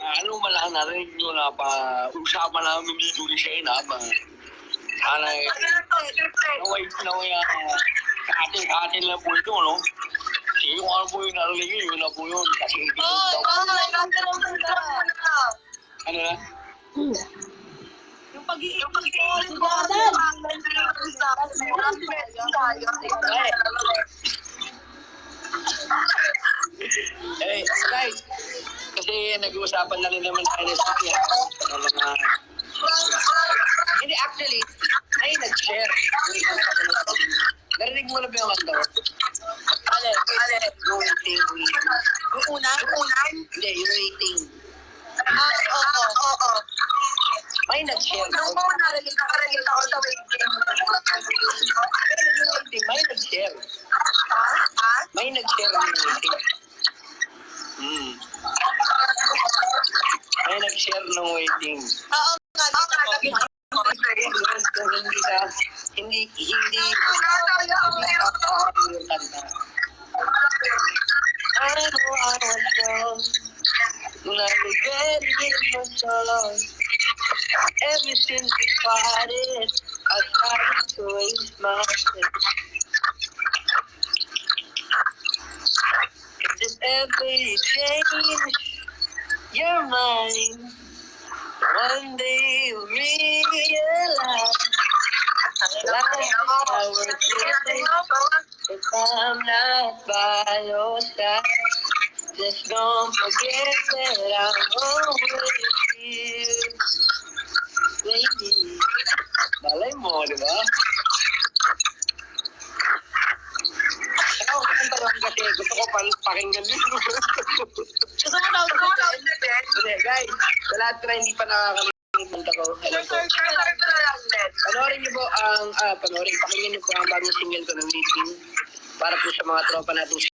ano malahan narinig nyo na pa usapan namin dito ni Shayna ba? Sana naway sa atin lang po ito, no? Sige kung ano po yung narinig yun na po yun. Kasi hindi ko ano na? Yung pag-iisip ko, eh, guys, kasi nag-uusapan na rin naman tayo sa akin. Mga... Hindi, actually, ay nag-share. Narinig mo na ba yung kanta? Yung waiting. yung una? Hindi, yung waiting. Oo. May nag-share. Nung una, narinig ako sa waiting. May nag-share. Ha? May nag-share ng waiting. May nag-share ng waiting. Oo nga. Hindi kanta. I know I was wrong. When I regret it for so long. Ever since we parted, I tried to waste my time. If ever you change your mind, one day you'll realize I was missing. If I'm not by your side, just don't forget that I'm always here. Baby, malay mo, di ba? Ako kanta lang kasi gusto ko pakinggan din. Gusto mo daw Hindi, guys, sa lahat ko na hindi pa nakakalimutan ko. Hello po. Panoorin niyo po ang, pakinggan niyo po ang bagong single ko ng Meeting para po sa mga tropa nating